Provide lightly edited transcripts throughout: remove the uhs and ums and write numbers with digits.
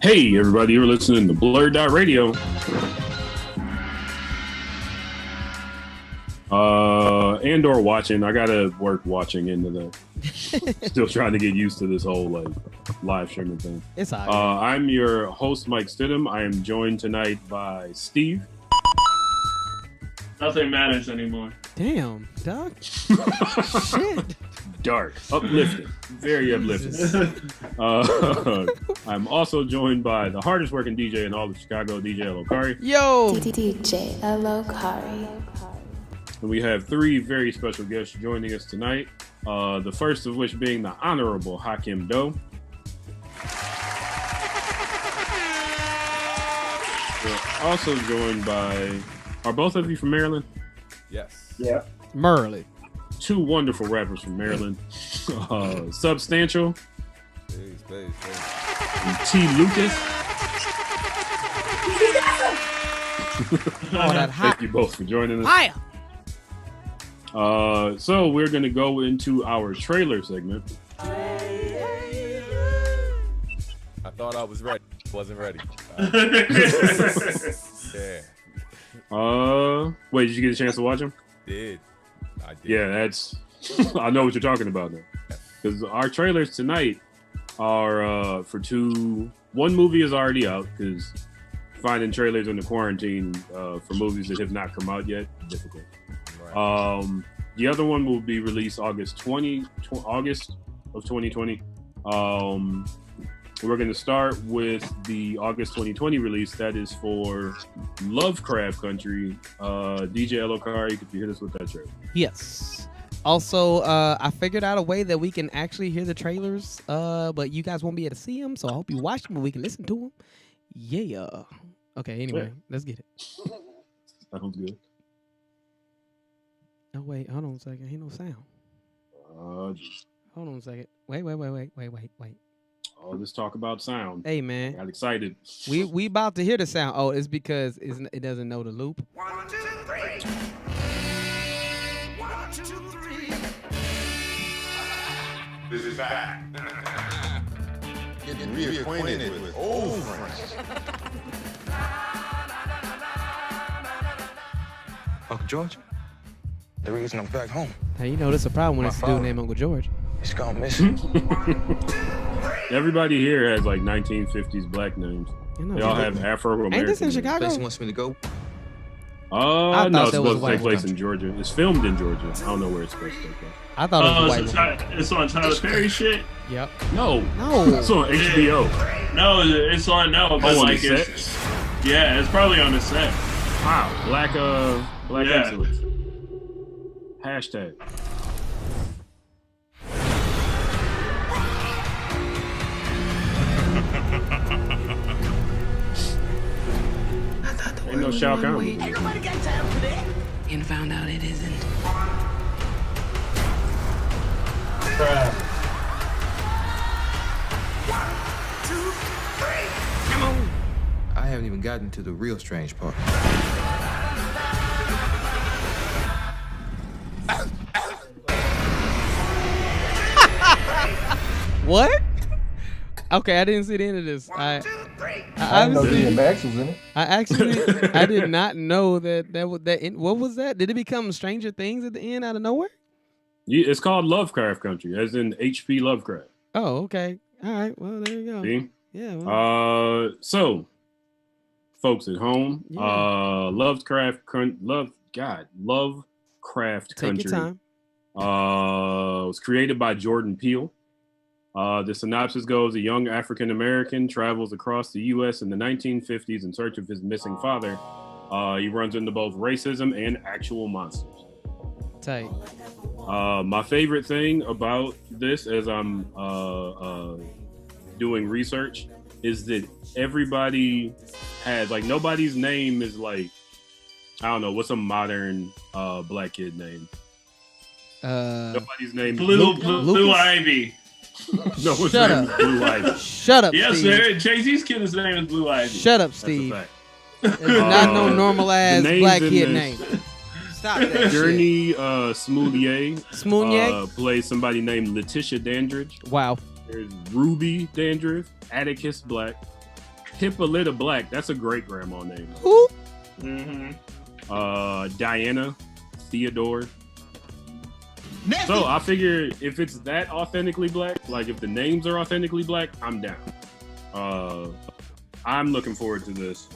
Hey, everybody, you're listening to BlurdDotRadio. And or watching. I gotta work watching into that. Still trying to get used to this whole like live streaming thing. It's all right. I'm your host, Mike Stidham. I am joined tonight by Steve. Nothing matters anymore. Damn, dog. Shit. Dark, uplifting, very uplifting. I'm also joined by the hardest working DJ in all of Chicago, DJ Lokari. Yo, DJ Lokari. And we have three very special guests joining us tonight. The first of which being the Honorable Hakim Dough. We're also joined by, are both of you from Maryland? Yes. Yeah. Merlin. Two wonderful rappers from Maryland. Substantial. Peace. And T. Lucas. Oh, that hot. Thank you both for joining us. Hiya. So we're going to go into our trailer segment. I thought I was ready. Wasn't ready. Yeah. Wait, did you get a chance to watch them? I did. Yeah, that's. I know what you're talking about now. Because our trailers tonight are for two. One movie is already out because finding trailers in the quarantine for movies that have not come out yet difficult. Right. The other one will be released August of 2020. We're going to start with the August 2020 release. That is for Lovecraft Country. DJ Lokari, could you hit us with that trailer? Yes. Also, I figured out a way that we can actually hear the trailers, but you guys won't be able to see them, so I hope you watch them and we can listen to them. Yeah. Okay, anyway, Let's get it. Sounds good. Oh, wait, hold on a second. Ain't no sound. Hold on a second. Wait. All this talk about sound. Hey, man. Got excited. We about to hear the sound. Oh, it's because it doesn't know the loop. 1, 2, 3. 1, 2, 3. This is back. Getting reacquainted with old friends. Uncle George, the reason I'm back home, Hey, you know that's a problem when it's a dude named Uncle George. it's gone missing. Everybody here has like 1950s black names. You know, They all have Afro-American ain't this in names. Chicago? Place he wants me to go. I No, thought it's that was supposed to take white place country. in Georgia. It's filmed in Georgia. I don't know where it's supposed to take place. I thought it was a It's, white woman. it's on Tyler Perry shit. Yep. No. No. It's on HBO. No, it's on but on like the it's yeah, it's probably on the set. Wow. Black Yeah. excellence. Hashtag. Ain't no Shao Kahn. Ain't nobody got time for that. And found out it isn't. I haven't even gotten to the real strange part. What? Okay, I didn't see the end of this. I know obviously, DMX was in it. I did not know that. What was that? Did it become Stranger Things at the end out of nowhere? Yeah, it's called Lovecraft Country, as in H.P. Lovecraft. Oh, okay. All right. Well, there you go. See? Yeah. Well, So, folks at home, Yeah. Lovecraft Country. take your time. Was created by Jordan Peele. The synopsis goes: a young African American travels across the U.S. in the 1950s in search of his missing father. He runs into both racism and actual monsters. Tight. My favorite thing about this, as I'm doing research, is that everybody has, like, nobody's name is like, I don't know, what's a modern black kid name? Nobody's name is Blue Ivy. No, his Shut name up. is Blue Ivy. Shut up, Yes, Steve. sir. Jay-Z's kid's name is Blue Ivy. Shut up, That's a Steve. fact. It's not no normal ass names black in kid this- name. Stop that shit. Journey Smoullier Smoullier? plays somebody named Letitia Dandridge. Wow. There's Ruby Dandridge, Atticus Black, Hippolyta Black. That's a great grandma name. Who? Diana Theodore. So I figure if it's that authentically black, like if the names are authentically black, I'm down. I'm looking forward to this.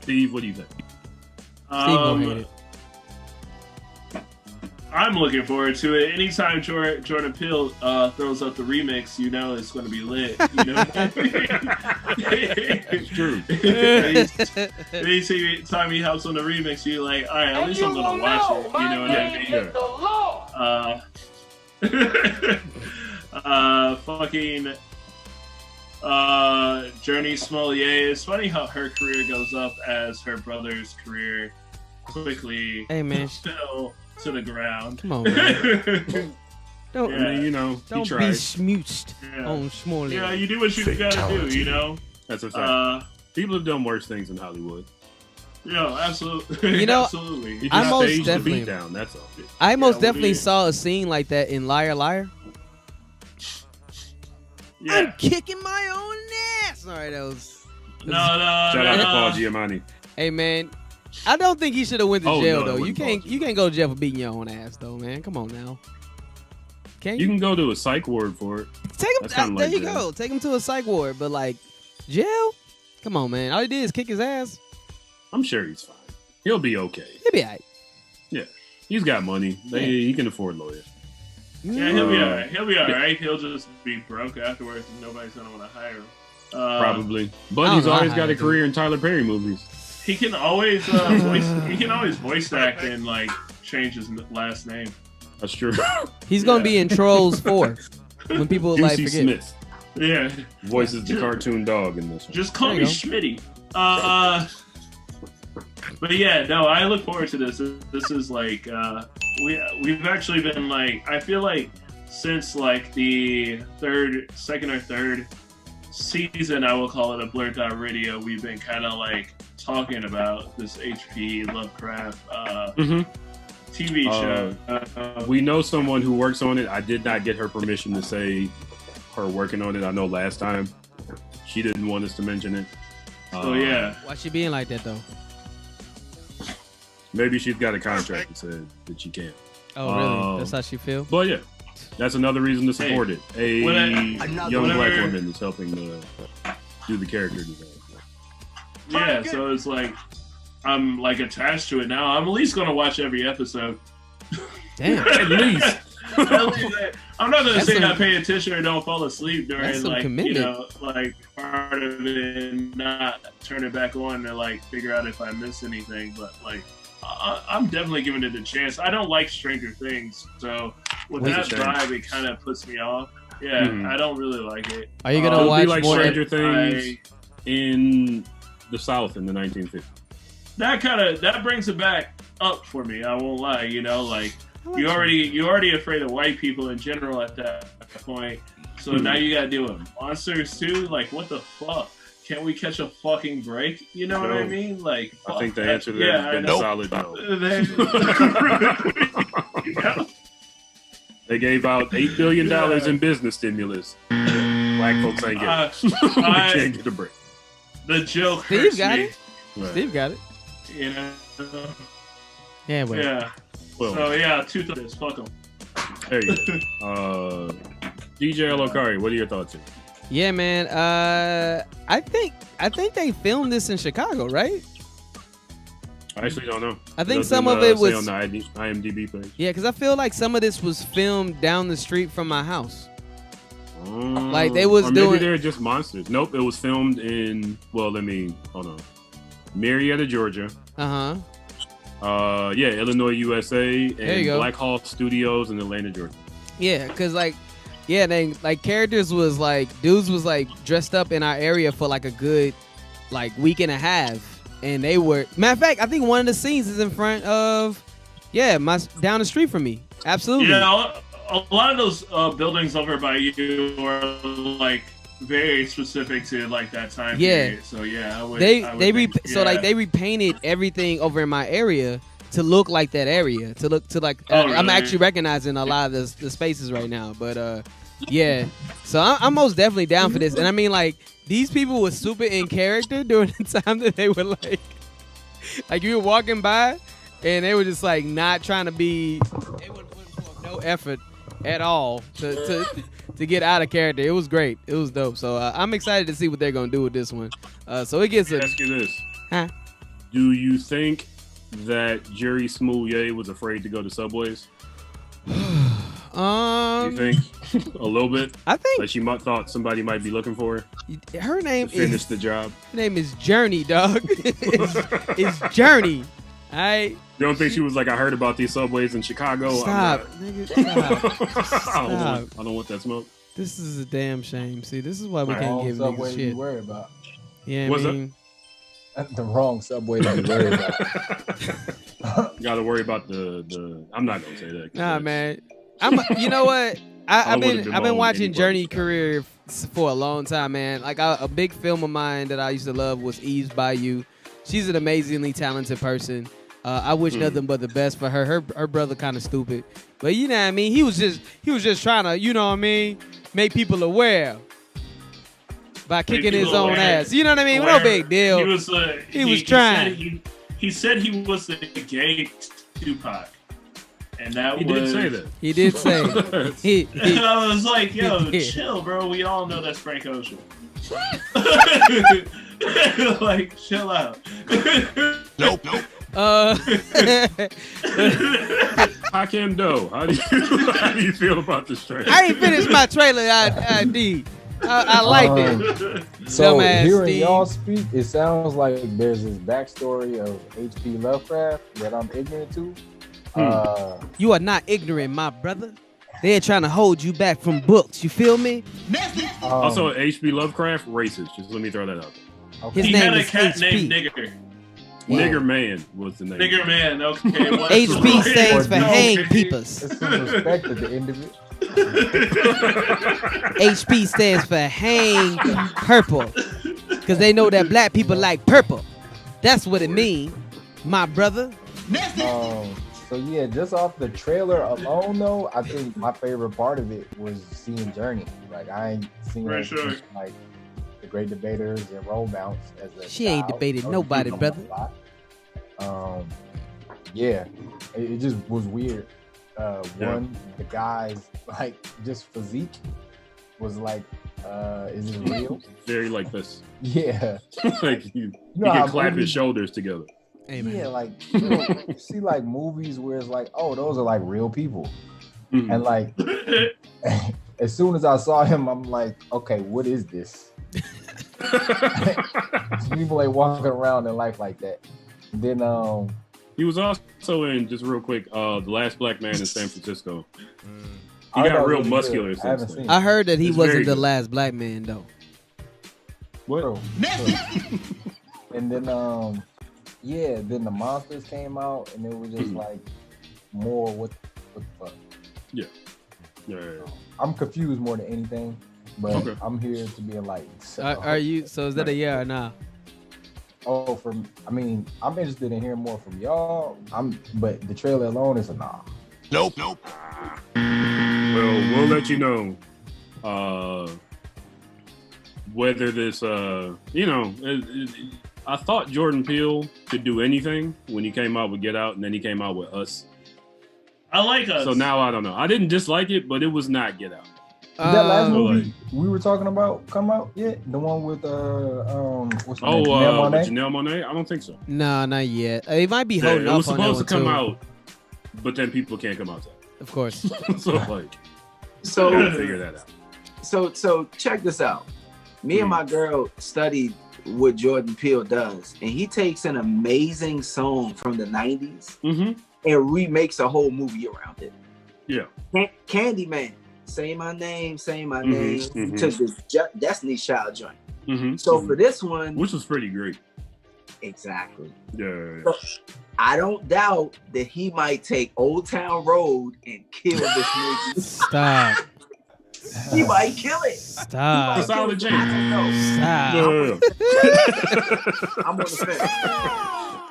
Steve, what do you think? I'm looking forward to it. Anytime Jordan Peele throws up the remix, you know it's going to be lit. You know what I mean? That's true. Anytime he helps on the remix, you're like, all right, at least I'm going to watch it. You know what I mean? Journey Smollett. It's funny how her career goes up as her brother's career quickly fell to the ground. Come on, man. Don't be smooched on Smollett. Yeah, you do what you gotta do, you know? That's a fact. People have done worse things in Hollywood. Yeah, absolutely. You know, absolutely. You I just most staged definitely- the beat down, that's all. I most definitely saw a scene like that in Liar Liar. Yeah. I'm kicking my own ass. All right, that was. No. Shout out to Paul Giamatti. Hey man, I don't think he should have went to jail no, it though. You wasn't can't Paul you can't go to jail for beating your own ass though, man. Come on now. Can You you? can go to a psych ward for it. Take him. That's kinda There like you jail. go. Take him to a psych ward, but like jail. Come on, man. All he did is kick his ass. I'm sure he's fine. He'll be okay. He'll be alright. Yeah. He's got money. He can afford lawyers. Yeah, he'll be alright. He'll be alright. He'll just be broke afterwards and nobody's gonna want to hire him. Probably. I But don't he's know always how got a to do career in Tyler Perry movies. He can always voice act and like change his last name. That's true. He's gonna be in Trolls 4 when people like Juicy forget. Smith Yeah. voices the cartoon dog in this one. Just call There me you Schmitty. But yeah, no, I look forward to this. This is like we've actually been like, I feel like since like the second or third season, I will call it, of BlurdDotRadio, we've been kind of like talking about this HP Lovecraft TV show. We know someone who works on it. I did not get her permission to say her working on it. I know last time she didn't want us to mention it. So yeah. Why she being like that though? Maybe she's got a contract that said that she can't. Oh really? That's how she feel. But yeah, that's another reason to support it. A young black whenever- woman is helping to do the character design. Yeah, so it's like I'm like attached to it now. I'm at least gonna watch every episode. Damn. At least. I'm not gonna That's say some- I pay attention or don't fall asleep That's during some like commitment. you know like part of it and not turn it back on to like figure out if I miss anything. But like I'm definitely giving it a chance. I don't like Stranger Things, so with What's that a shame? vibe, it kind of puts me off. Yeah, I don't really like it. Are you gonna It'll watch be like more? Stranger Things in the South in the 1950s. That brings it back up for me. I won't lie. You know, like you're already afraid of white people in general at that point. So now you gotta deal with monsters too. Like what the fuck? Can't we catch a fucking break? You know what I mean? Like I think the fuck answer to that yeah, has been I know. solid no. You know? They gave out $8 billion in business stimulus. Black folks ain't getting it. We can't get a break. The joke Steve hurts got me. it. Right. Steve got it. You know? Yeah, well. Yeah. Well, So yeah, two things. Fuck them. there you go. DJ Elokari, what are your thoughts here? Yeah, man. I think they filmed this in Chicago, right? I actually don't know. I think Doesn't, some of it say was on the IMDb page. Yeah, because I feel like some of this was filmed down the street from my house. Like they was or maybe doing. they're just monsters. Nope, it was filmed in. Well, hold on. Marietta, Georgia. Yeah, Illinois, USA, There you and go. Black Hawk Studios in Atlanta, Georgia. Yeah, because they like characters was like dudes was like dressed up in our area for like a good like week and a half, and they were matter of fact I think one of the scenes is in front of down the street from me. Absolutely. Yeah, a lot of those buildings over by you are like very specific to like that time period. So yeah, I would they repainted everything over in my area to look like that area, to look to like I'm really? actually recognizing a lot of the spaces right now, but Yeah. So I'm most definitely down for this. And I mean, like, these people were super in character during the time that they were like you were walking by and they were just like not trying to be, they were putting forth no effort at all to get out of character. It was great. It was dope. So I'm excited to see what they're going to do with this one. So it gets Ask you this. Huh? Do you think that Jerry Smoulier was afraid to go to Subways? You think a little bit? I think like she thought somebody might be looking for her. Her name to finish the job. Her name is Journey, dog. it's Journey. You don't think she was like, I heard about these Subways in Chicago? Stop, nigga, stop. I don't want that smoke. This is a damn shame. See, this is why we can't give Subway niggas shit. To be worried about. Yeah, What's I mean, the wrong Subway to be worried about. You got to worry about the. I'm not gonna say that. Nah, man. You know what? I've been watching Journey career for a long time, man. Like a big film of mine that I used to love was Eve's Bayou. She's an amazingly talented person. I wish nothing but the best for her. Her brother kind of stupid, but you know what I mean. He was just trying to, you know what I mean, make people aware by kicking his own ass. You know what I mean? No big deal. He was trying. He said he was the gay Tupac. And that he did say that. He did say. And I was like, yo, chill, bro. We all know that's Frank Ocean. Like, chill out. Nope. Hakim Dough, how do you feel about this trailer? I ain't finished my trailer ID. I liked it. So Dumbass hearing Steve. y'all speak, it sounds like there's this backstory of H.P. Lovecraft that I'm ignorant to. You are not ignorant, my brother. They're trying to hold you back from books. You feel me? Also, H.P. Lovecraft, racist. Just let me throw that out there. Okay. His He name had a is cat HP. named Nigger. Nigger Man was the name. Nigger Man, okay. HB stands for hang peepers. It's some respect to the individual. HP stands for hang purple. Because they know that black people like purple. That's what it means, my brother. So yeah, just off the trailer alone though, I think my favorite part of it was seeing Journey. Like I ain't seen her since, like The Great Debaters and Roll Bounce as a She ain't child. debated nobody, brother. Yeah, it just was weird. One, the guy's like just physique was like, is this real? Very like this. Yeah. Like he No, can clap his shoulders together. Amen. Yeah, like you see like movies where it's like, oh, those are like real people. And like as soon as I saw him, I'm like, okay, what is this? People ain't walking around in life like that. And then he was also in, just real quick, The Last Black Man in San Francisco. He got real muscular since then. I heard that he It's wasn't very the good. last black man though. What? And then yeah, then the monsters came out and it was just like more what the fuck. Yeah. I'm confused more than anything, but Okay. I'm here to be enlightened. So. Are you? So is that a yeah or nah? Oh, I'm interested in hearing more from y'all. But the trailer alone is a nah. Nope. Well, we'll let you know whether this, I thought Jordan Peele could do anything when he came out with Get Out, and then he came out with Us. I like Us. So now I don't know. I didn't dislike it, but it was not Get Out. Did that last So, movie like- we were talking about come out yet? The one with what's the name? with Janelle Monáe? Janelle Monáe? I don't think so. Nah, not yet. It might be Yeah, holding it up was on that supposed to one, come too. out, but then people can't come outside. Of course. So like, So gotta figure that out. So check this out. Me and my girl studied what Jordan Peele does, and he takes an amazing song from the 90s and remakes a whole movie around it. Yeah. Candyman, say my name, say my name, to the Destiny's Child joint. So for this one, which was pretty great. Exactly. Yeah. So, I don't doubt that he might take Old Town Road and kill this movie. Stop. He might kill it. Stop. It's all the chance. Stop. I'm on the fence.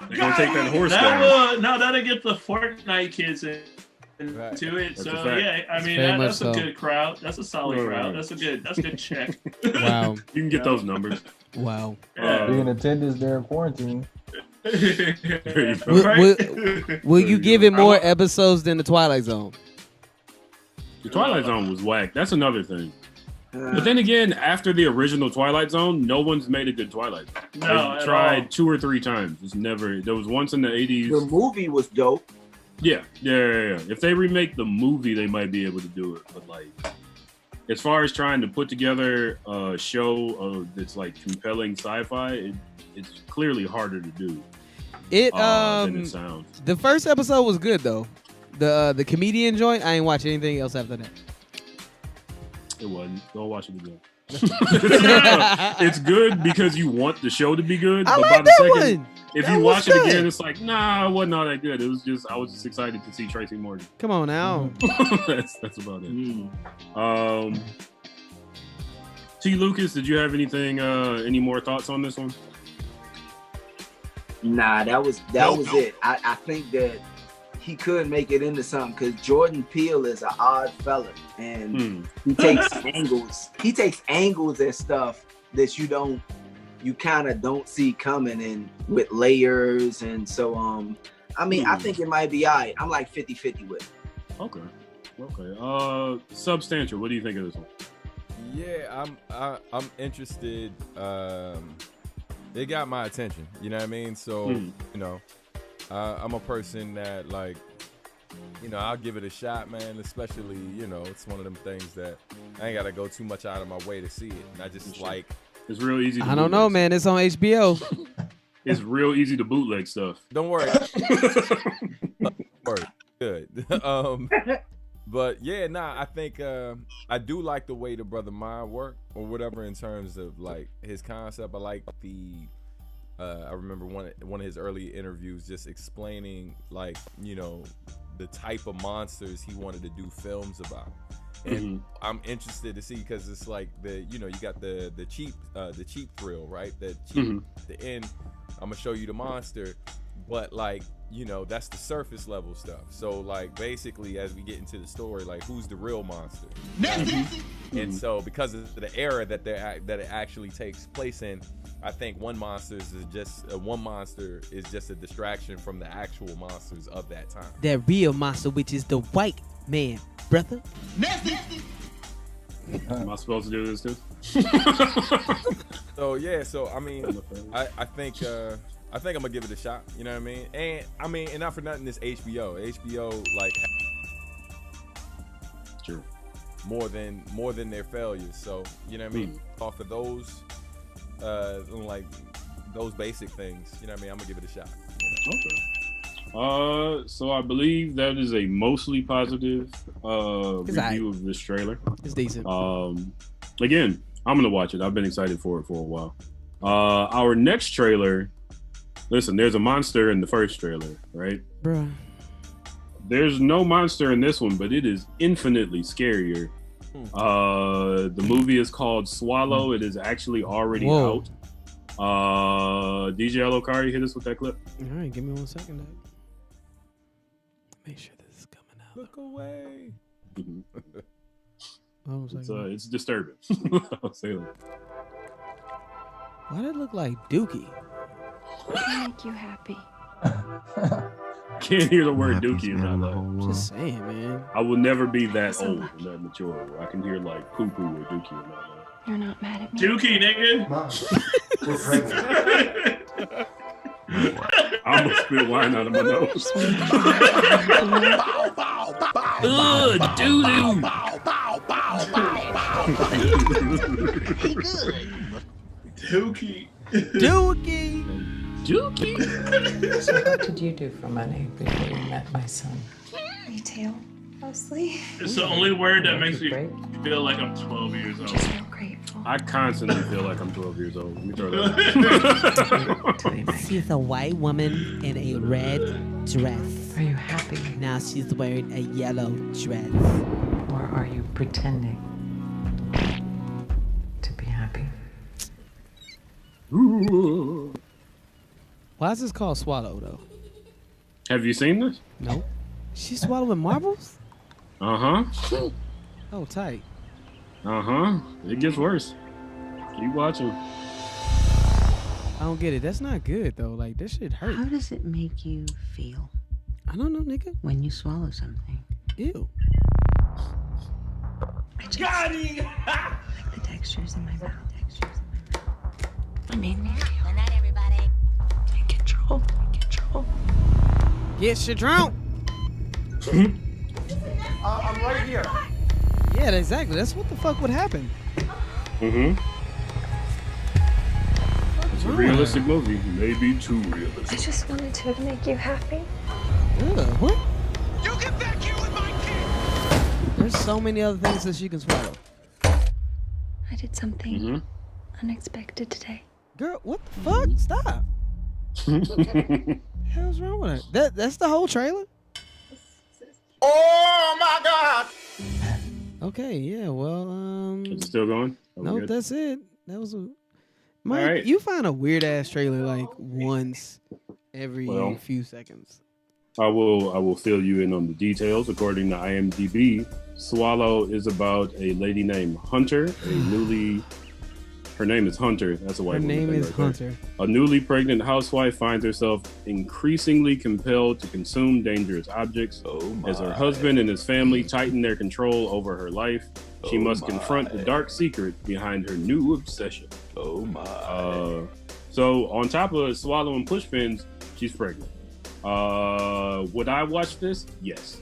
They're gonna take that horse That down. will, no, that'll get the Fortnite kids into it. That's So yeah, I mean that's a good crowd. That's a solid crowd. That's a good check. Wow. You can get those numbers. Wow. Be in attendance during quarantine. Will you give it more episodes than the Twilight Zone? The Twilight Zone was whack. That's another thing. But then again, after the original Twilight Zone, no one's made a good Twilight Zone. No, they tried 2 or 3 times. It's never. There was once in the 80s. The movie was dope. Yeah. If they remake the movie, they might be able to do it. But like, as far as trying to put together a show that's like compelling sci-fi, it's clearly harder to do. Than it sounds. The first episode was good though. The comedian joint, I ain't watch anything else after that. It wasn't. Don't watch it again. It's good because you want the show to be good. But by the second, if you watch it again, it's like, nah, it wasn't all that good. It was just, I was just excited to see Tracy Morgan. Come on now. That's about it. T. Lucas, did you have anything? Any more thoughts on this one? Nah, that was it. I think that he could make it into something because Jordan Peele is an odd fella, and he takes angles. He takes angles at stuff that you kind of don't see coming, and with layers, and so I mean, I think it might be all right. I'm like 50-50 with it. Okay. Substantial. What do you think of this one? Yeah, I'm interested. It got my attention. You know what I mean? So you know. I'm a person that, like, you know, I'll give it a shot, man, especially, you know, it's one of them things that I ain't got to go too much out of my way to see it. And I just like... It's real easy to I don't know, man. It's on HBO. It's real easy to bootleg stuff. Don't worry. Good. But, yeah, I think I do like the way the Brother Mind worked or whatever in terms of, like, his concept. I like the... I remember one of his early interviews just explaining, like, you know, the type of monsters he wanted to do films about, and I'm interested to see because it's like you got the cheap thrill, right? The end. I'm gonna show you the monster, but like, you know, that's the surface level stuff. So like basically, as we get into the story, like who's the real monster? And so because of the era that it actually takes place in. I think one monster is just a distraction from the actual monsters of that time. That real monster, which is the white man, brother. Am I supposed to do this too? So yeah, I mean, I think I'm gonna give it a shot. You know what I mean? And I mean, and not for nothing, this HBO like true more than their failures. So you know what I mean? Off of those. Like those basic things, you know what I mean? I'm gonna give it a shot. Okay. So I believe that is a mostly positive review of this trailer. It's decent. Again, I'm gonna watch it. I've been excited for it for a while. Our next trailer. Listen, there's a monster in the first trailer, right? Bruh. There's no monster in this one, but it is infinitely scarier. The movie is called Swallow. It is actually already out. DJ Alokari, hit us with that clip. All right, give me 1 second. Dad. Make sure this is coming out. Look away. It's disturbing. I'll say that. Why did it look like Dookie? Make you happy. Can't hear the word Dookie in my life. Just saying, man. I will never be that old and that mature where I can hear like poo poo or Dookie in my life. You're not mad at me. Dookie, nigga. I almost spit wine out of my nose. Ugh, doo-doo. Dookie. Dookie. Dookie. So what did you do for money before you met my son? Retail, mostly. It's the only word that makes me feel like I'm 12 years old. Just real grateful. I constantly feel like I'm 12 years old. Let me throw that. She's a white woman in a red dress. Are you happy? Now she's wearing a yellow dress. Or are you pretending to be happy? Why is this called Swallow, though? Have you seen this? No. She's swallowing marbles? Uh-huh. Oh, tight. Uh-huh. It gets worse. Keep watching. I don't get it. That's not good, though. Like, that shit hurt. How does it make you feel? I don't know, nigga. When you swallow something. Ew. Got him! Like the textures in my mouth. I mean, Good night, everybody. take control. Take control. Get shit drunk. I'm right here. Yeah, exactly. That's what the fuck would happen. Mm-hmm. It's a realistic movie. Maybe too realistic. I just wanted to make you happy. What? You get back here with my kid! There's so many other things that she can swallow. I did something Mm-hmm. unexpected today. Girl, what the fuck? Stop. What the hell's wrong with her? That's the whole trailer? Oh my God! Okay, yeah, well, Is it still going? no, Good? that's it. That was a... Mike, All right. you find a weird-ass trailer like once every Well. few seconds. I will fill you in on the details. According to IMDb, Swallow is about a lady named Hunter, her name is Hunter. That's a white Her woman name thing is right there. Hunter. A newly pregnant housewife finds herself increasingly compelled to consume dangerous objects as her husband and his family tighten their control over her life. She must confront the dark secret behind her new obsession. Oh my. So on top of swallowing push pins, she's pregnant. Would I watch this? Yes.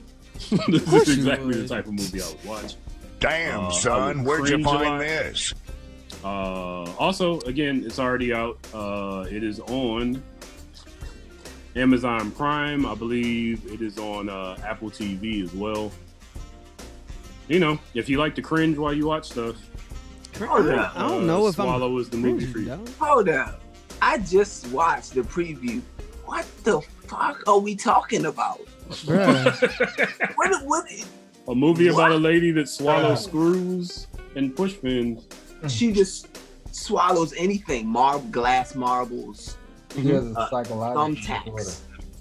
This course is you exactly the would. type of movie I would watch. Damn, I son, would where'd you cringe a find lot. this? Also, again, it's already out. It is on Amazon Prime. I believe it is on Apple TV as well. You know, if you like to cringe while you watch stuff, Hold up. I don't know if Swallow is the movie cringing, for you. dog. Hold up. I just watched the preview. What the fuck are we talking about? Bruh. What? A movie about a lady that swallows screws and push pins. She just swallows anything. Glass marbles. She has a psychological thumbtacks. disorder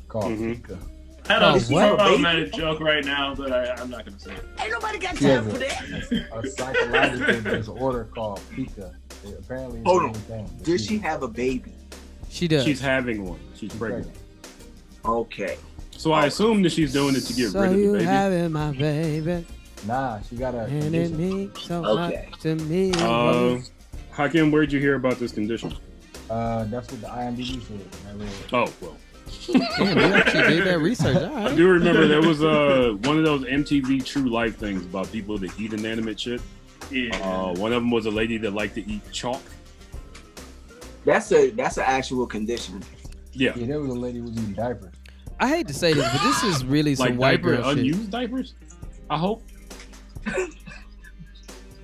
called Pika. I had a what? problematic joke right now, but I'm not going to say it. Ain't nobody got She time has for that. a psychological disorder called Pika. It apparently, Hold on. it's the same thing. Does she have a baby? She does. She's having one. She's pregnant. Okay. So I assume that she's doing it to get So rid of the you baby. having my baby, Nah, she got a and it condition. means so Okay. much to me. Hakim, where'd you hear about this condition? That's what the IMDb said. I read it. Oh, well. Damn, you actually did that research. All I right. do remember there was one of those MTV True Life things about people that eat inanimate shit. Yeah. One of them was a lady that liked to eat chalk. That's an actual condition. Yeah. Yeah, there was a lady who was eating diapers. I hate to say this, but this is really some Like white girl shit. unused diapers? I hope.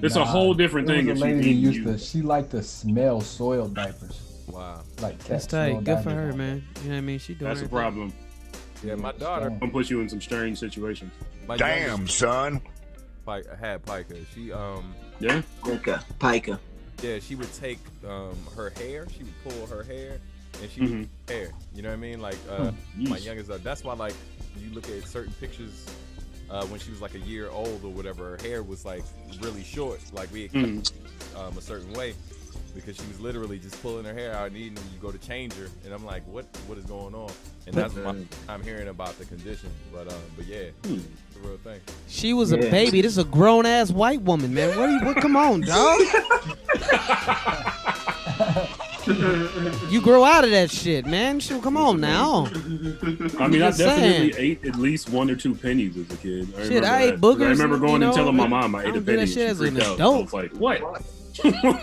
It's a whole different there thing was if a you lady eat who used to. used. She liked to smell soiled diapers. Wow. Like That's cat tight. smell Good for diapers her, on man. You know what I mean? She doing That's her a thing. problem. Yeah, my daughter. Gonna put you in some strange situations. My Damn, youngest son. had pica. She Yeah? Pica. yeah, she would take her hair. She would pull her hair, and she would hair. You know what I mean? Like my Yeesh. youngest. That's why like you look at certain pictures when she was like a year old or whatever. Her hair was like really short. Like we had cut a certain way because she was literally just pulling her hair out and eating. And you go to change her, and I'm like, what is going on? And that's why I'm hearing about the condition. But yeah, it's a real thing. She was a baby. This is a grown ass white woman, man. What? Come on, dog. You grow out of that shit, man. Come on now. I mean, I Just definitely saying. ate at least 1 or 2 pennies as a kid. I Shit, remember I ate that. boogers. I remember going and telling my mom I I ate a don't do penny. that And shit she as an freaked out. I adult. was like, what?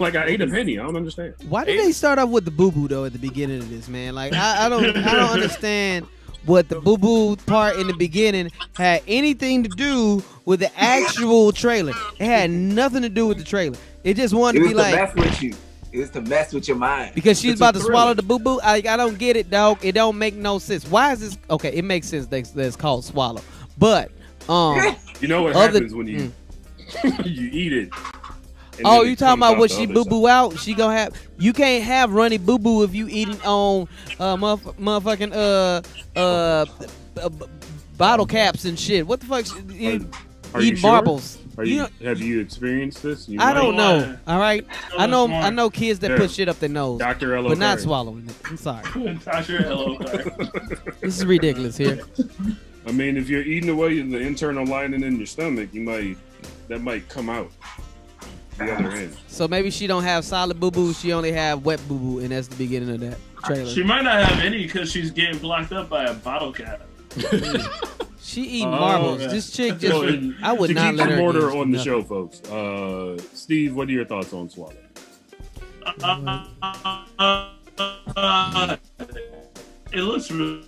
Like I ate a penny. I don't understand. Why did they start off with the boo boo though at the beginning of this, man? Like I don't understand what the boo boo part in the beginning had anything to do with the actual trailer. It had nothing to do with the trailer. It just wanted to be like mess with you. It's to mess with your mind. because she's It's a about to thriller. swallow the boo boo. I don't get it, dog. It don't make no sense. Why is this? Okay, it makes sense that it's called swallow, but You know what Other- happens when you you eat it? and Oh, then you it talking comes about out what the she other boo side. boo out? She gonna have. You can't have runny boo boo if you eating on motherfucking bottle caps and shit. What the fuck? Are you Eat sure? marbles. Have you experienced this? I don't know. All right, I know kids that put shit up their nose, Dr. L. but not swallowing it. I'm sorry. Dr. L. This is ridiculous here. I mean, if you're eating away the internal lining in your stomach, that might come out the other end. So maybe she don't have solid boo boo. She only have wet boo boo, and that's the beginning of that trailer. She might not have any because she's getting blocked up by a bottle cap. She eat marbles. This chick just. I would to not keep let some her order do on the nothing. show, folks. Steve, what are your thoughts on Swallow? It looks really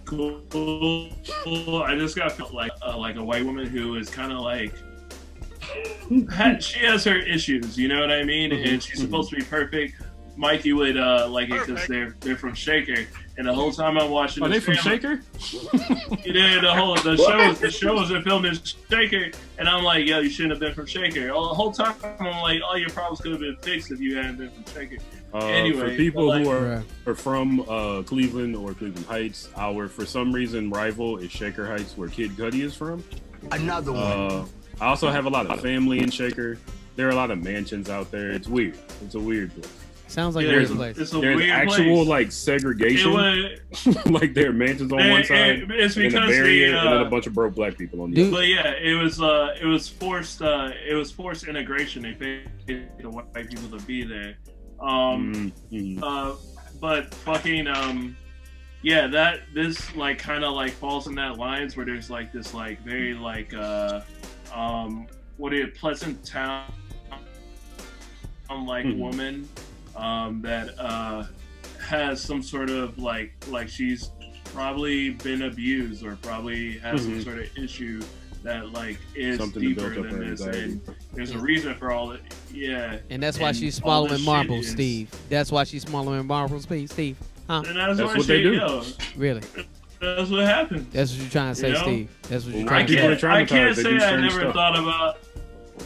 cool. I just got felt like a white woman who is kind of like she has her issues, you know what I mean? And she's supposed to be perfect. Mikey would like it because they're from Shaker, and the whole time I'm watching. Are they from Shaker? Yeah, the shows are filmed in Shaker, and I'm like, yo, you shouldn't have been from Shaker. The whole time I'm like, all your problems could have been fixed if you hadn't been from Shaker. Anyway, for people who are from Cleveland or Cleveland Heights, our for some reason rival is Shaker Heights, where Kid Cudi is from. Another one. I also have a lot of family in Shaker. There are a lot of mansions out there. It's weird. It's a weird place. Sounds like a weird place. It's a There's weird actual place. like segregation. like there are mansions on one side it's and a because barrier, and then a bunch of broke black people on the other. But yeah, it was forced integration. They paid the white people to be there. But fucking yeah, that this like kind of like falls in that lines where there's like this like very like pleasant town like woman that has some sort of like she's probably been abused or probably has some sort of issue that like is Something deeper built up than her this, anxiety. and there's a reason for all it. Yeah, And that's why she's all swallowing this shit marbles, is- Steve. That's why she's swallowing marbles, Steve. Huh? And that's That's why what they do. Really? That's what happened. That's what you're trying to say, You know? Steve. That's what you're Well, trying to say. I can't They say do I strange never stuff. thought about.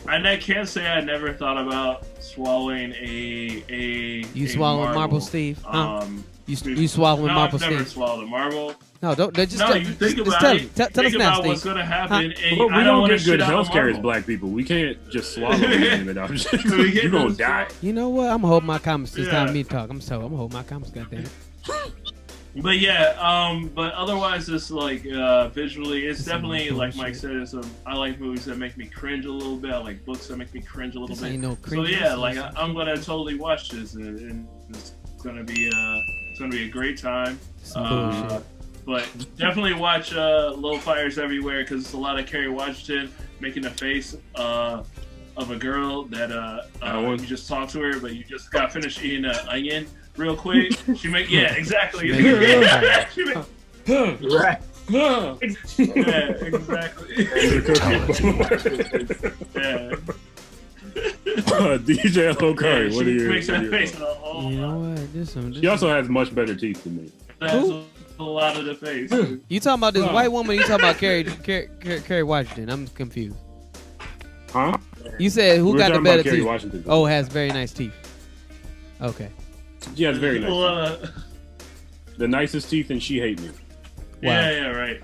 I can't say I never thought about swallowing a. You a swallowing marble. marbles, Steve? Huh? You No, swallowing I've marbles, never Steve? swallowed a marble. No, don't. Just No, tell, you think just about tell, it. tell Think us now, about Steve. what's gonna happen. And But we I don't wanna get good shit out health a care as marble. black people. We can't just swallow it out. You're gonna die. You know what? I'm gonna hold my comments. It's time Yeah. for me to talk. I'm gonna hold my comments. Goddamn it. But yeah, but otherwise, it's like visually, it's definitely like Mike said. I like movies that make me cringe a little bit. I like books that make me cringe a little This bit. ain't no So cringe. yeah, like I'm gonna totally watch this, and it's gonna be a great time. Some bullshit. But definitely watch Little Fires Everywhere because it's a lot of Kerry Washington making a face of a girl that you just talk to her, but you just got finished eating an onion real quick. She make exactly. She make it She make- Right. yeah, exactly. Yeah. DJ Lokari, Yeah, what are she your makes that face thoughts? in a whole You know what? This She also has much better teeth than me. That's a lot of the face. You talking about this white woman? Or you talking about Kerry Washington? I'm confused. Huh? You said who We were got the talking about better Kerry teeth? Washington. Oh, has very nice teeth. Okay. She has very nice teeth. Well, The nicest teeth, and she hate me. yeah, right.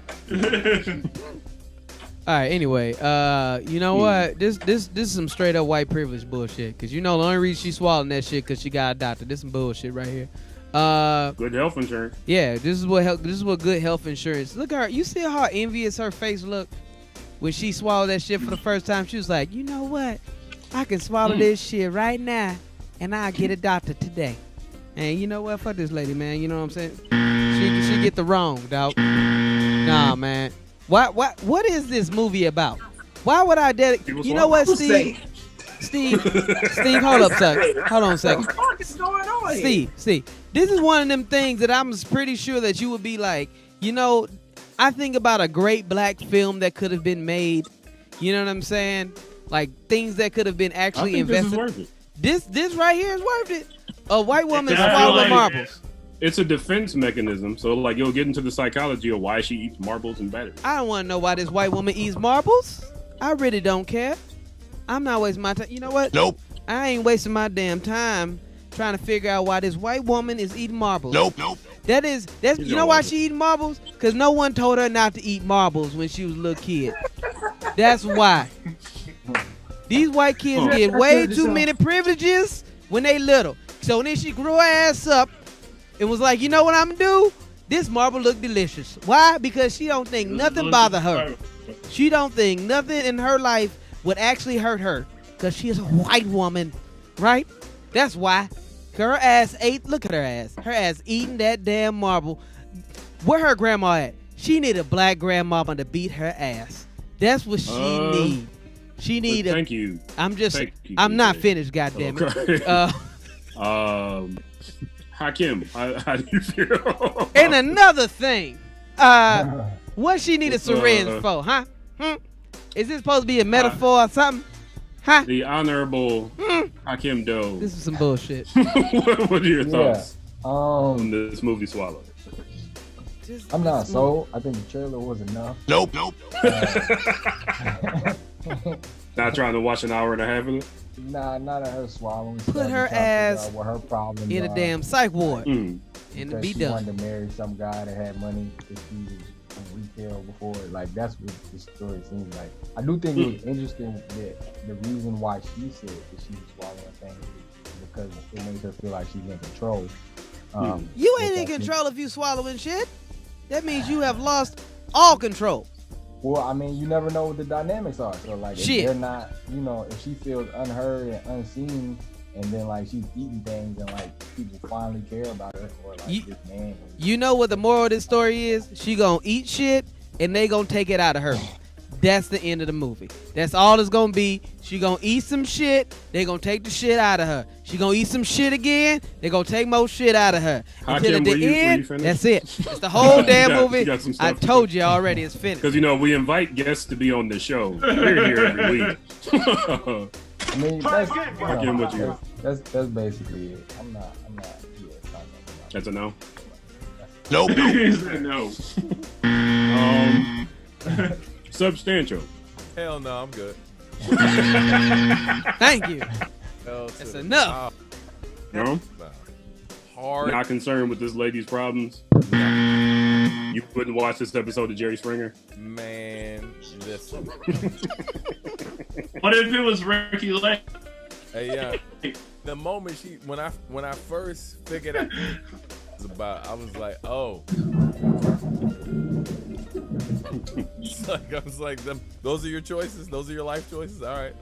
All right. Anyway, you know what? This is some straight up white privilege bullshit. Cause you know the only reason she swallowing that shit cause she got adopted. This some bullshit right here. Good health insurance. Yeah, this is what good health insurance. Look at her. You see how envious her face looked when she swallowed that shit for the first time. She was like, you know what? I can swallow this shit right now, and I'll get adopted today. And you know what? Fuck this lady, man. You know what I'm saying? She get the wrong, dog. Nah, man. What is this movie about? Why would I dedicate? You know what, Steve? Steve, hold up, second. Hold on a second. What the fuck is going on here? Steve, this is one of them things that I'm pretty sure that you would be like, you know, I think about a great black film that could have been made. You know what I'm saying? Like things that could have been actually I think invested. this is worth it. This right here is worth it. A white woman I feel swallowing like marbles. It's a defense mechanism, so like you'll get into the psychology of why she eats marbles and batteries. I don't want to know why this white woman eats marbles. I really don't care. I'm not wasting my time. You know what? Nope. I ain't wasting my damn time trying to figure out why this white woman is eating marbles. Nope. That's you know why she eating marbles? Because no one told her not to eat marbles when she was a little kid. That's why. These white kids get way too many privileges when they little. So then she grew her ass up and was like, you know what I'm gonna do? This marble look delicious. Why? Because she don't think nothing bother her. She don't think nothing in her life would actually hurt her. Because she is a white woman, right? That's why. Her ass ate, look at her ass. Her ass eating that damn marble. Where her grandma at? She need a black grandmama to beat her ass. That's what she need. She need a. Thank you. I'm not finished, goddammit. Okay. Hakim, how do you feel? And another thing, what she need a syringe for, huh? Is this supposed to be a metaphor or something? Huh? The Honorable Hakim Dough. This is some bullshit. What are your thoughts on this movie Swallow? I'm not sold. I think the trailer was enough. Nope. Not trying to watch an hour and a half of it? Nah, not her swallowing. Put her ass what her problem in a damn psych ward and be she done. wanted to marry some guy that had money that she was in retail before. Like, that's what the story seems like. I do think it was interesting that the reason why she said that she was swallowing things is because it makes her feel like she's in control. You ain't in control if you swallowing shit. That means you have lost all control. Well, I mean, you never know what the dynamics are. So, like, if they're not, you know, if she feels unheard and unseen, and then, like, she's eating things and, like, people finally care about her, or, like, this man. You know what the moral of this story is? She gonna eat shit, and they gonna take it out of her. That's the end of the movie. That's all it's gonna be. She gonna eat some shit, they gonna take the shit out of her. She gonna eat some shit again, they gonna take more shit out of her. Until at the end, that's it. It's the whole damn movie. I told you already, it's finished. Because, you know, we invite guests to be on the show. We're here every week. I mean, that's basically it. I'm not. That's a no? Nope. He said no. Substantial. Hell no, I'm good. Thank you. That's enough. No? Hard. Not concerned with this lady's problems? You wouldn't watch this episode of Jerry Springer? Man, listen. What if it was Ricky Lake? Hey, the moment when I first figured out what it was about, I was like, oh. I was like, those are your choices? Those are your life choices? All right.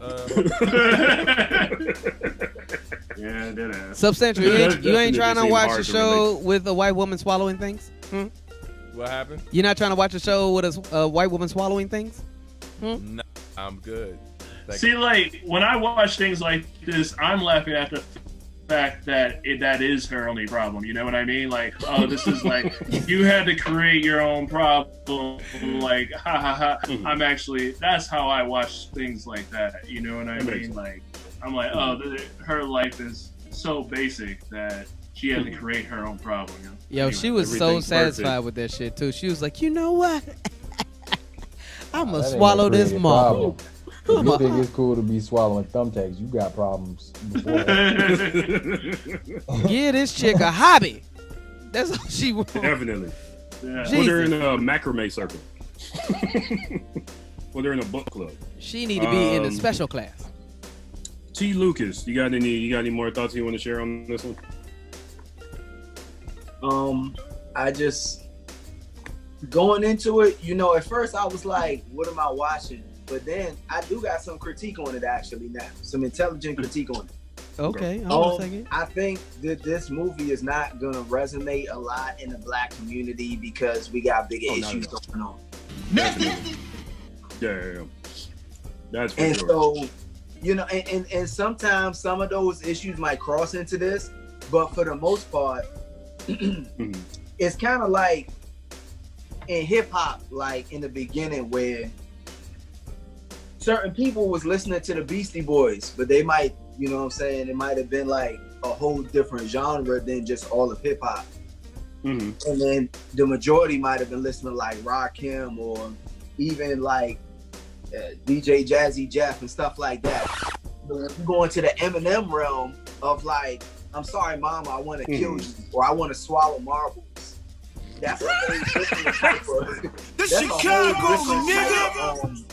Yeah, that ass. Substantial, you ain't trying to watch a show with a white woman swallowing things? What happened? You're not trying to watch a show with a white woman swallowing things? No, I'm good. See, like, when I watch things like this, I'm laughing at the fact that that is her only problem. You know what I mean? Like, oh, this is like, you had to create your own problem. Like, ha ha ha. I'm actually, that's how I watch things like that. You know what I mean? Like, I'm like, oh, her life is so basic that she had to create her own problem. You know? Yo, Anyway, she was so satisfied with that shit, too. She was like, you know what? I'm going to swallow this marble. If you think it's cool to be swallowing thumbtacks, you got problems before. Give this chick a hobby. That's all she wants. Definitely. Yeah. Put her in a macrame circle. Put her in a book club. She need to be in a special class. T. Lucas, you got any more thoughts you want to share on this one? I just going into it, you know, at first I was like, what am I watching? But then I do got some critique on it actually now. Some intelligent critique on it. Okay, hold on a second. I think that this movie is not gonna resonate a lot in the black community because we got bigger issues going on. Yeah. That's for and sure. So, you know, and sometimes some of those issues might cross into this, but for the most part, it's kind of like in hip hop, like in the beginning where certain people was listening to the Beastie Boys, but they might, you know what I'm saying, it might have been like a whole different genre than just all of hip hop. And then the majority might have been listening to like Rakim or even like DJ Jazzy Jeff and stuff like that. But if you go into the Eminem realm of like I'm sorry, mama, I want to kill you, or I want to swallow marbles. That's a whole different type of, that's a whole different type of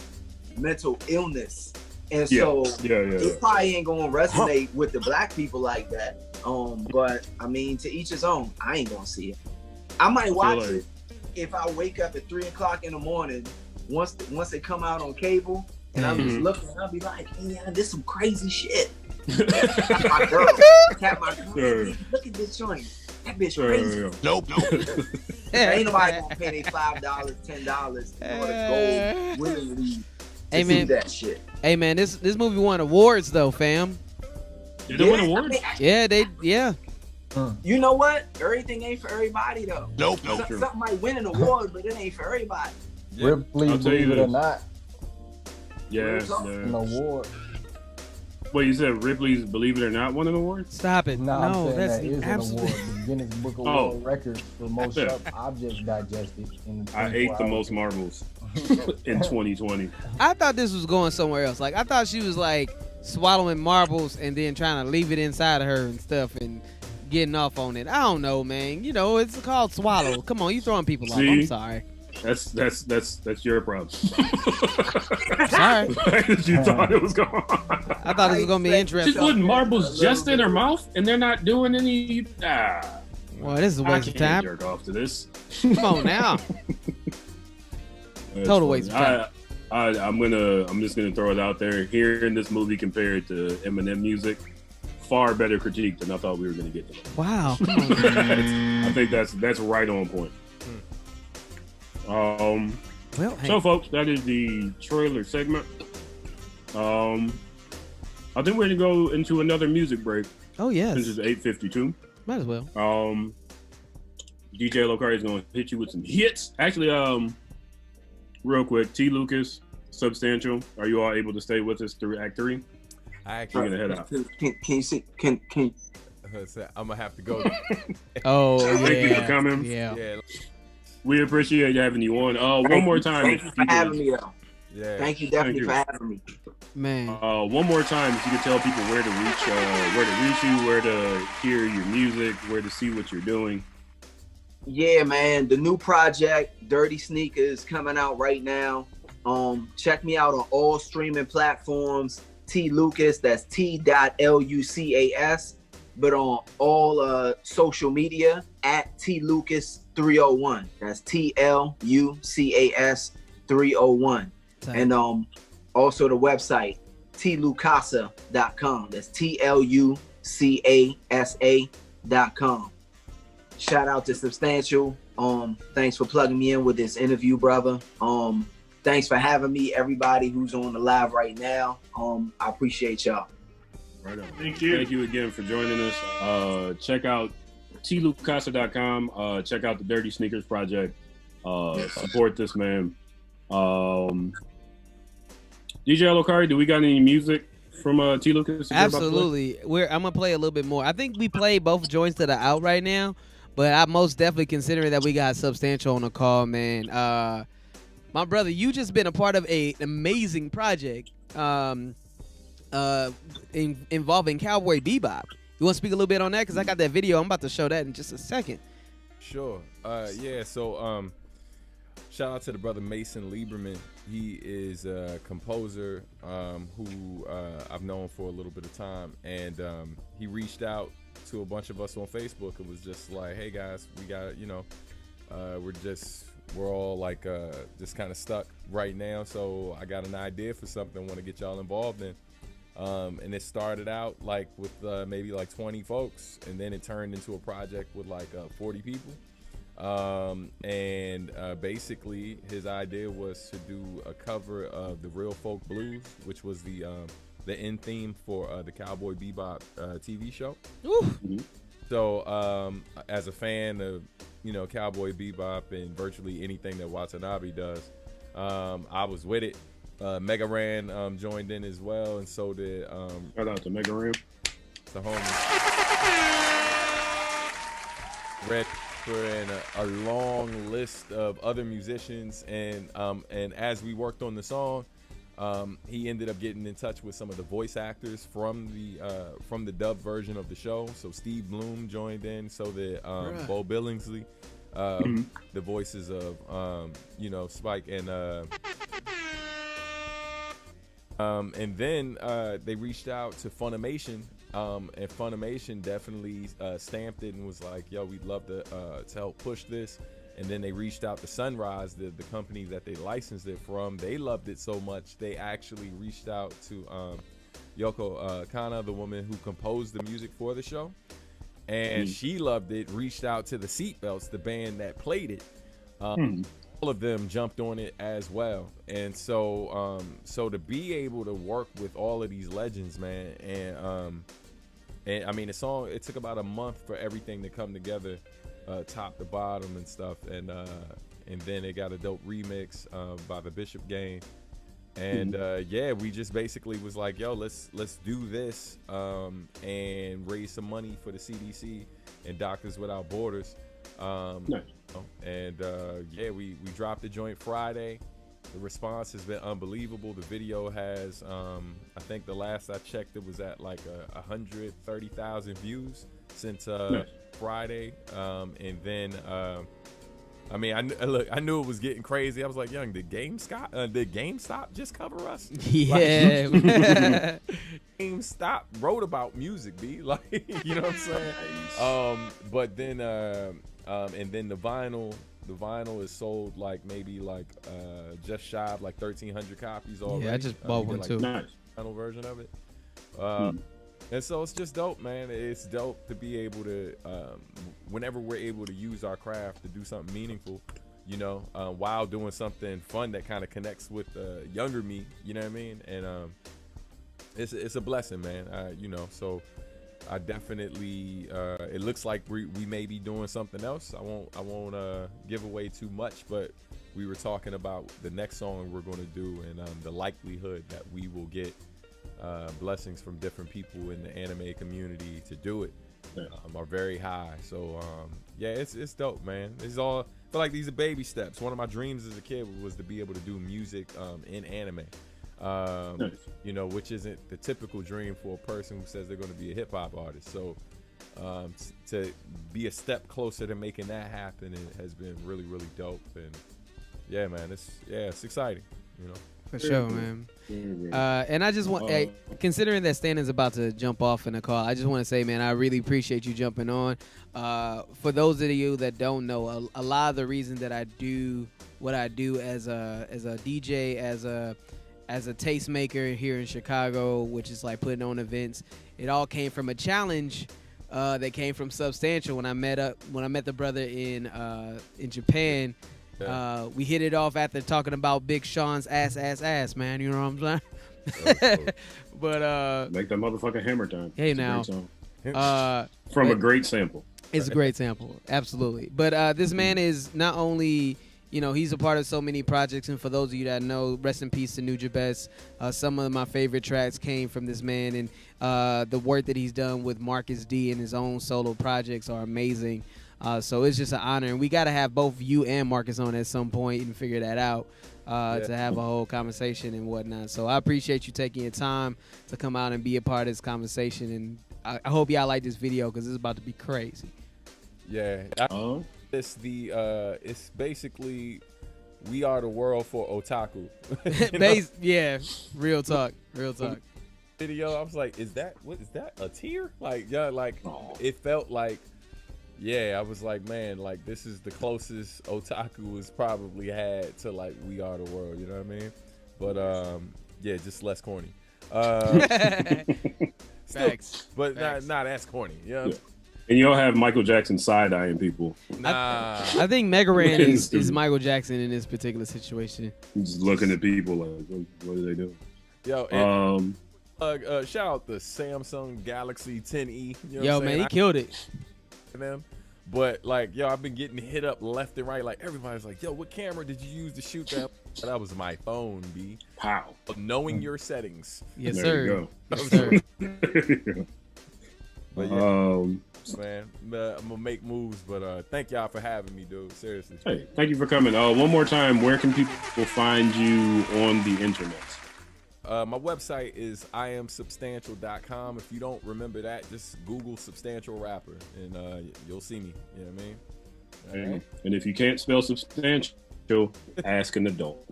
mental illness. And so it probably ain't gonna resonate with the black people like that. But I mean, to each his own. I ain't gonna see it. I might watch it if I wake up at 3 o'clock in the morning. Once it come out on cable, and I'm just looking, I'll be like, yeah, this some crazy shit. Tap my girl. Look at this joint. That bitch crazy. Nope. Ain't nobody gonna pay they $5, $10 in order to go willingly to see that shit. Hey man, this movie won awards though, fam. Did it win awards? Yeah. You know what? Everything ain't for everybody though. Nope. Something might win an award, but it ain't for everybody. Ripley, believe it or not. Yes. An award. Wait, you said Ripley's Believe It or Not won an award? Stop it. No, that's that is absolutely. an award. The Guinness Book of World Records for most sharp objects digested in 24 I ate the hours. most marbles in 2020. I thought this was going somewhere else. Like I thought she was like swallowing marbles and then trying to leave it inside of her and stuff and getting off on it. I don't know, man. You know, it's called swallow. Come on, you throwing people off. I'm sorry. That's your problem. Sorry. You thought it was going on. I thought it was gonna be interesting. She's putting marbles just in her mouth, and they're not doing any. Well, this is a waste of time. Jerk off to this. Come on now. Total waste of time. I'm just gonna throw it out there. Hearing this movie compared to Eminem music, far better critique than I thought we were gonna get. Wow. Come on. I think that's right on point. Well, hey. So folks, that is the trailer segment. I think we're gonna go into another music break. Oh yes. Since it's 8:52. Might as well. DJ Locari is gonna hit you with some hits. Actually, real quick, T. Lucas, Substantial. Are you all able to stay with us through Act 3? I actually gonna head out. Can you see? Can I'm gonna have to go. Oh yeah. Thank you for coming. Yeah. We appreciate having you on. One more time. Thank you for having me, though. Yeah. Thank you definitely for having me. Man. One more time, if you could tell people where to reach you, where to hear your music, where to see what you're doing. Yeah, man. The new project, Dirty Sneakers, coming out right now. Check me out on all streaming platforms. T Lucas, that's T.Lucas, but on all social media at T Lucas 301. That's TLUCAS 301. And also the website tlucasa.com. That's TLUCASA.com. Shout out to Substantial. Thanks for plugging me in with this interview, brother. Thanks for having me, everybody who's on the live right now. I appreciate y'all. Right on. Thank you. Thank you again for joining us. Check out tlucasa.com. Check out the Dirty Sneakers Project. Support this man. DJ Locari, do we got any music from T. Lucas? Absolutely. I'm gonna play a little bit more. I think we play both joints that are out right now, but I'm most definitely considering that we got Substantial on the call, man. My brother, you just been a part of an amazing project involving Cowboy Bebop. You want to speak a little bit on that? Because I got that video. I'm about to show that in just a second. Sure. So shout out to the brother Mason Lieberman. He is a composer who I've known for a little bit of time. And he reached out to a bunch of us on Facebook. It was just like, hey, guys, we got, we're all like just kind of stuck right now. So I got an idea for something I want to get y'all involved in. And it started out like with maybe like 20 folks, and then it turned into a project with like 40 people. Basically his idea was to do a cover of the Real Folk Blues, which was the end theme for the Cowboy Bebop TV show. Mm-hmm. So as a fan of Cowboy Bebop and virtually anything that Watanabe does, I was with it. Mega Ran joined in as well, and so did shout out to Mega Ran, the homie Red, and a long list of other musicians. And as we worked on the song, He ended up getting in touch with some of the voice actors from the dub version of the show. So Steve Bloom joined in, so that Bo Billingsley, the voices of Spike and then they reached out to Funimation, and Funimation definitely stamped it and was like, yo, we'd love to help push this. And then they reached out to Sunrise, the company that they licensed it from. They loved it so much, they actually reached out to Yoko Kanno, the woman who composed the music for the show. And she loved it, reached out to the Seatbelts, the band that played it. All of them jumped on it as well. And so to be able to work with all of these legends, man, and I mean, the song, it took about a month for everything to come together, top to bottom and stuff, and then it got a dope remix by the Bishop Gang, and we just basically was like, yo, let's do this and raise some money for the CDC and Doctors Without Borders. And we dropped the joint Friday. The response has been unbelievable. The video has I think the last I checked, it was at like 130,000 views since Friday. And then I mean, I knew it was getting crazy. I was like, young, did GameStop just cover us? Yeah. Like, GameStop wrote about music, B. Like, you know what I'm saying? But then and then the vinyl is sold like maybe like just shy of like 1,300 copies already. Yeah, I just bought one too. Nice. Final version of it. And so it's just dope, man. It's dope to be able to, whenever we're able to use our craft to do something meaningful, you know, while doing something fun that kind of connects with younger me, you know what I mean? And it's a blessing, man. You know, so I definitely, it looks like we may be doing something else. I won't give away too much, but we were talking about the next song we're going to do, and the likelihood that we will get blessings from different people in the anime community to do it are very high. So it's dope, man. It's all, I feel like these are baby steps. One of my dreams as a kid was to be able to do music in anime. You know, which isn't the typical dream for a person who says they're going to be a hip hop artist. So to be a step closer to making that happen, it has been really, really dope. And yeah, man, it's exciting, you know. For sure, man. And I just want, considering that Stanton's about to jump off in the call, I just want to say, man, I really appreciate you jumping on. For those of you that don't know, a lot of the reason that I do what I do as a DJ, as a tastemaker here in Chicago, which is like putting on events, it all came from a challenge that came from Substantial when I met the brother in Japan. Yeah. We hit it off after talking about Big Sean's ass, man. You know what I'm saying? But make that motherfucker hammer time. Hey, now, from a great sample. It's a great sample, absolutely. But this man is not only, you know, he's a part of so many projects, and for those of you that know, rest in peace to Nujabes. Some of my favorite tracks came from this man, and the work that he's done with Marcus D and his own solo projects are amazing. So it's just an honor, and we got to have both you and Marcus on at some point and figure that out to have a whole conversation and whatnot. So I appreciate you taking your time to come out and be a part of this conversation, and I hope y'all like this video because it's about to be crazy. Yeah. It's basically We Are the World for Otaku. Yeah, real talk. Video, I was like, is that a tier? Like, yeah, like it felt like, yeah, I was like, man, like this is the closest Otaku has probably had to like We Are the World, you know what I mean? But yeah, just less corny. Facts. But not as corny, you know? Yeah. And you don't have Michael Jackson side-eyeing people. Nah. I think Megaran is Michael Jackson in this particular situation. Just looking at people like, what are they doing? Yo, and, shout out the Samsung Galaxy 10e. You know man, he killed it. Them. But like, yo, I've been getting hit up left and right. Like everybody's like, yo, what camera did you use to shoot that? That was my phone, B. How? Knowing your settings. Yes, there sir. You go. Yes, sir. But yeah, man, I'm gonna make moves. But thank y'all for having me, dude. Seriously. Hey, thank you for coming. One more time, where can people find you on the internet? My website is iamsubstantial.com. If you don't remember that, just Google substantial rapper and you'll see me. You know what I mean? And if you can't spell substantial, ask an adult.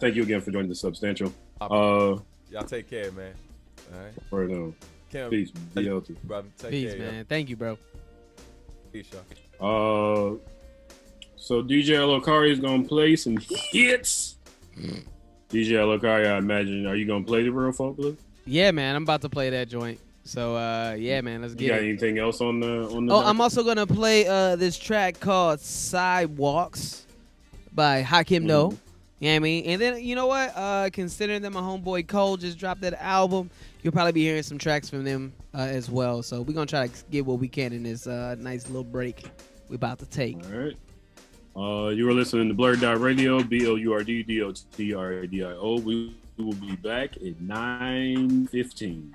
Thank you again for joining the Substantial. Y'all take care, man. All right. Right on. Peace. BLT. Brother, take Peace, care, man. yo. Thank you, bro. Peace, y'all. So DJ Alokari is gonna play some hits. DJ Alokari, I imagine, are you gonna play the Real Folk Blues? Yeah, man, I'm about to play that joint. So yeah, man, let's get You got it. anything else on the I'm also gonna play this track called Sidewalks by Hakim Dough. You know what I mean? And then, you know what? Considering that my homeboy Cole just dropped that album, you'll probably be hearing some tracks from them as well. So we're going to try to get what we can in this nice little break we're about to take. All right. You were listening to BlurdDotRadio, BLURDDOTRADIO. We will be back at 9:15.